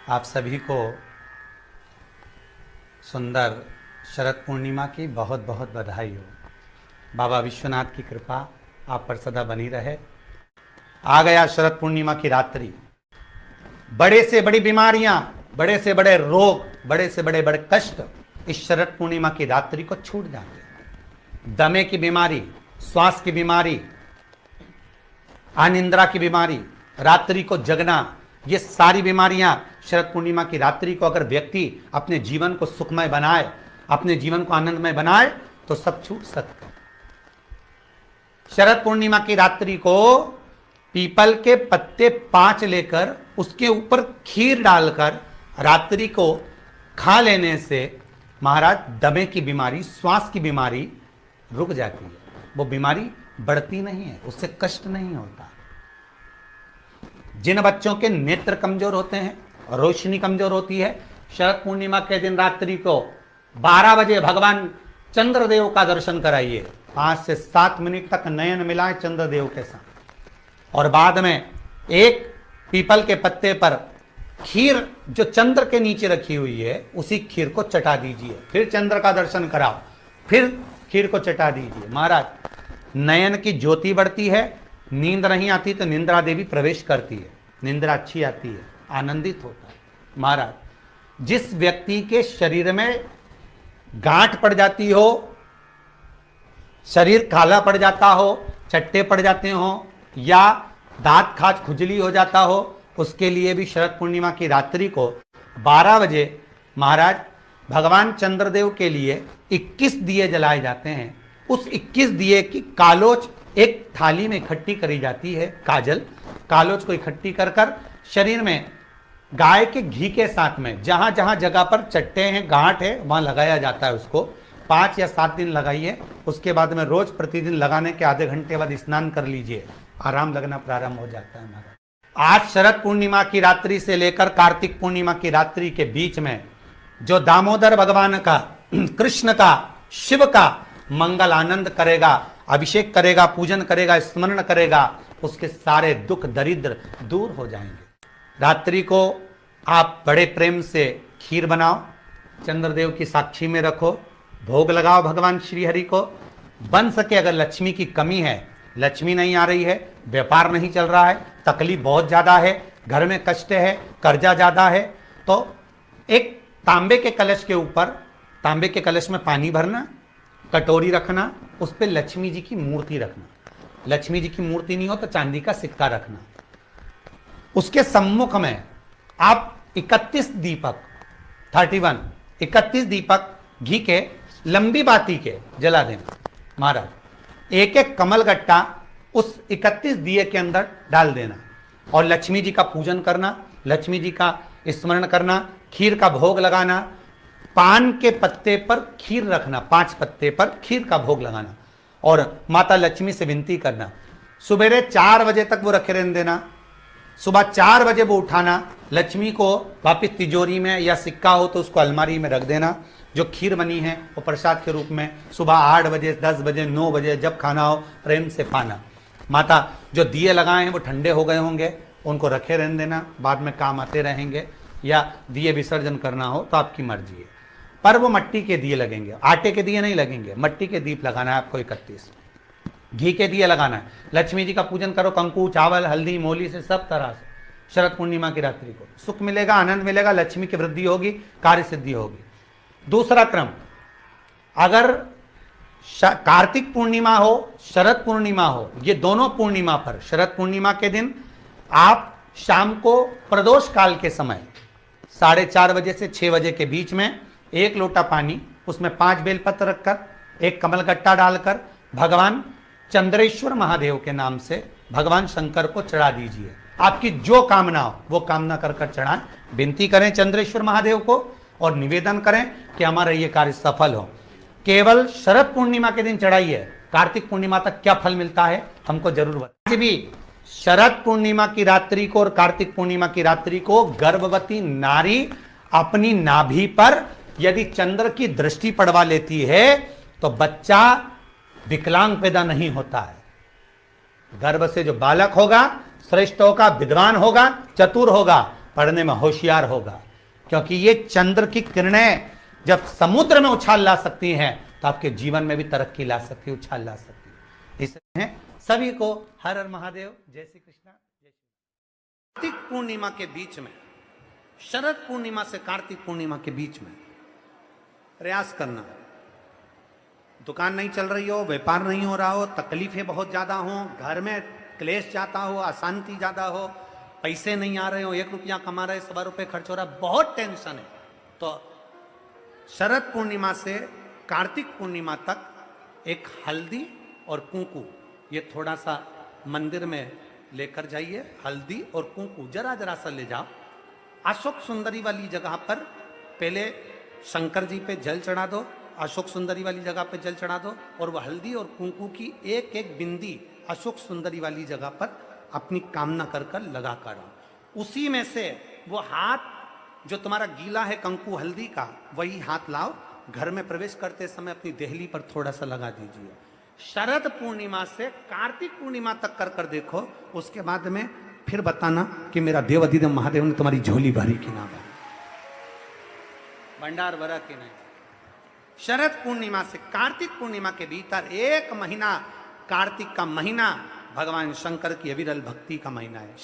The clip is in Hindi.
आप सभी को सुंदर शरद पूर्णिमा की बहुत बहुत बधाई हो। बाबा विश्वनाथ की कृपा आप पर सदा बनी रहे। आ गया शरद पूर्णिमा की रात्रि। बड़े से बड़ी बीमारियां, बड़े से बड़े रोग, बड़े से बड़े बड़े कष्ट इस शरद पूर्णिमा की रात्रि को छूट जाते हैं। दमे की बीमारी, श्वास की बीमारी, अनिद्रा की बीमारी, रात्रि को जगना, ये सारी बीमारियां शरद पूर्णिमा की रात्रि को अगर व्यक्ति अपने जीवन को सुखमय बनाए, अपने जीवन को आनंदमय बनाए तो सब छूट सकते हैं। शरद पूर्णिमा की रात्रि को पीपल के पत्ते 5 लेकर उसके ऊपर खीर डालकर रात्रि को खा लेने से महाराज दमे की बीमारी, श्वास की बीमारी रुक जाती है। वो बीमारी बढ़ती नहीं है, उससे कष्ट नहीं होता। जिन बच्चों के नेत्र कमजोर होते हैं, रोशनी कमजोर होती है, शरद पूर्णिमा के दिन रात्रि को 12 बजे भगवान चंद्रदेव का दर्शन कराइए। 5 से 7 मिनट तक नयन मिलाएं चंद्रदेव के साथ और बाद में एक पीपल के पत्ते पर खीर जो चंद्र के नीचे रखी हुई है उसी खीर को चटा दीजिए। फिर चंद्र का दर्शन कराओ, फिर खीर को चटा दीजिए। महाराज नयन की ज्योति बढ़ती है, नींद नहीं आती तो निंद्रा देवी प्रवेश करती है, निंद्रा अच्छी आती है, आनंदित होता है। महाराज जिस व्यक्ति के शरीर में गांठ पड़ जाती हो, शरीर काला पड़ जाता हो, चट्टे पड़ जाते हो या दांत खाज खुजली हो जाता हो, उसके लिए भी शरद पूर्णिमा की रात्रि को 12 बजे महाराज भगवान चंद्रदेव के लिए 21 दिए जलाए जाते हैं। उस 21 दिए की कालोच एक थाली में इकट्ठी करी जाती है। कालोच को इकट्ठी कर कर शरीर में गाय के घी के साथ में जहां जहां जगह पर चट्टे हैं, गांठ है, वहां लगाया जाता है। उसको 5 या 7 दिन लगाइए। उसके बाद में रोज प्रतिदिन लगाने के आधे घंटे बाद स्नान कर लीजिए, आराम लगना प्रारंभ हो जाता है। महाराज आज शरद पूर्णिमा की रात्रि से लेकर कार्तिक पूर्णिमा की रात्रि के बीच में जो दामोदर भगवान का, कृष्ण का, शिव का मंगल आनंद करेगा, अभिषेक करेगा, पूजन करेगा, स्मरण करेगा, उसके सारे दुख दरिद्र दूर हो जाएंगे। रात्रि को आप बड़े प्रेम से खीर बनाओ, चंद्रदेव की साक्षी में रखो, भोग लगाओ भगवान श्री हरि को। बन सके अगर लक्ष्मी की कमी है, लक्ष्मी नहीं आ रही है, व्यापार नहीं चल रहा है, तकलीफ बहुत ज्यादा है, घर में कष्ट है, कर्जा ज्यादा है, तो एक तांबे के कलश के ऊपर, तांबे के कलश में पानी भरना, कटोरी रखना, उस पर लक्ष्मी जी की मूर्ति रखना। लक्ष्मी जी की मूर्ति नहीं हो तो चांदी का सिक्का रखना। उसके सम्मुख में आप 31 दीपक घी के लंबी बाती के जला देना। महाराज एक एक कमल गट्टा उस 31 दिए के अंदर डाल देना और लक्ष्मी जी का पूजन करना, लक्ष्मी जी का स्मरण करना, खीर का भोग लगाना, पान के पत्ते पर खीर रखना, 5 पत्ते पर खीर का भोग लगाना और माता लक्ष्मी से विनती करना। सुबेरे 4 बजे तक वो रखे रहने देना, सुबह 4 बजे वो उठाना, लक्ष्मी को वापिस तिजोरी में या सिक्का हो तो उसको अलमारी में रख देना। जो खीर बनी है वो प्रसाद के रूप में सुबह 8 बजे, 10 बजे, 9 बजे जब खाना हो प्रेम से पाना। माता जो दिए लगाए हैं वो ठंडे हो गए होंगे, उनको रखे रहने देना, बाद में काम आते रहेंगे, या दिए विसर्जन करना हो तो आपकी मर्जी है। पर वो मट्टी के दिए लगेंगे, आटे के दिए नहीं लगेंगे, मट्टी के दीप लगाना है आपको। 31 घी के दिए लगाना है। लक्ष्मी जी का पूजन करो, कंकु, चावल, हल्दी, मोली से सब तरह से। शरद पूर्णिमा की रात्रि को सुख मिलेगा, आनंद मिलेगा, लक्ष्मी की वृद्धि होगी, कार्य सिद्धि होगी। दूसरा क्रम, अगर कार्तिक पूर्णिमा हो, शरद पूर्णिमा हो, ये दोनों पूर्णिमा पर शरद पूर्णिमा के दिन आप शाम को प्रदोष काल के समय 4:30 बजे से 6 बजे के बीच में 1 लोटा पानी, उसमें 5 बेलपत्र रखकर, 1 कमलगट्टा डालकर भगवान चंद्रेश्वर महादेव के नाम से भगवान शंकर को चढ़ा दीजिए। आपकी जो कामना हो वो कामना कर कर चढ़ाएं, विनती करें चंद्रेश्वर महादेव को और निवेदन करें कि हमारा ये कार्य सफल हो। केवल शरद पूर्णिमा के दिन चढ़ाइए, कार्तिक पूर्णिमा तक क्या फल मिलता है हमको जरूर बताइए। आज भी शरद पूर्णिमा की रात्रि को और कार्तिक पूर्णिमा की रात्रि को गर्भवती नारी अपनी नाभि पर यदि चंद्र की दृष्टि पड़वा लेती है तो बच्चा विकलांग पैदा नहीं होता है। गर्भ से जो बालक होगा श्रेष्ठ होगा, विद्वान होगा, चतुर होगा, पढ़ने में होशियार होगा, क्योंकि ये चंद्र की किरणें जब समुद्र में उछाल ला सकती हैं तो आपके जीवन में भी तरक्की ला सकती है, उछाल ला सकती है। इसलिए सभी को हर हर महादेव, जय श्री कृष्णा, जय श्री। कार्तिक पूर्णिमा के बीच में, शरद पूर्णिमा से कार्तिक पूर्णिमा के बीच में प्रयास करना। दुकान नहीं चल रही हो, व्यापार नहीं हो रहा हो, तकलीफें बहुत ज्यादा हो, घर में क्लेश जाता हो, अशांति ज्यादा हो, पैसे नहीं आ रहे हो, 1 रुपया कमा रहे, 1.25 रुपये खर्च हो रहा, बहुत टेंशन है, तो शरद पूर्णिमा से कार्तिक पूर्णिमा तक एक हल्दी और कुंकू ये थोड़ा सा मंदिर में लेकर जाइए। हल्दी और कुंकू जरा जरा सा ले जाओ, अशोक सुंदरी वाली जगह पर पहले शंकर जी पे जल चढ़ा दो, अशोक सुंदरी वाली जगह पे जल चढ़ा दो, और वह हल्दी और कुंकू की एक एक बिंदी अशोक सुंदरी वाली जगह पर अपनी कामना कर कर लगा कर आओ। उसी में से वो हाथ जो तुम्हारा गीला है कंकु हल्दी का, वही हाथ लाओ, घर में प्रवेश करते समय अपनी देहली पर थोड़ा सा लगा दीजिए। शरद पूर्णिमा से कार्तिक पूर्णिमा तक कर कर देखो, उसके बाद में फिर बताना कि मेरा देव अधिदेव महादेव ने तुम्हारी झोली भरी कि ना भरी, भंडार भरा कि नहीं। शरद पूर्णिमा से कार्तिक पूर्णिमा के भीतर 1 महीना, कार्तिक का महीना भगवान शंकर की अविरल भक्ति का महीना है।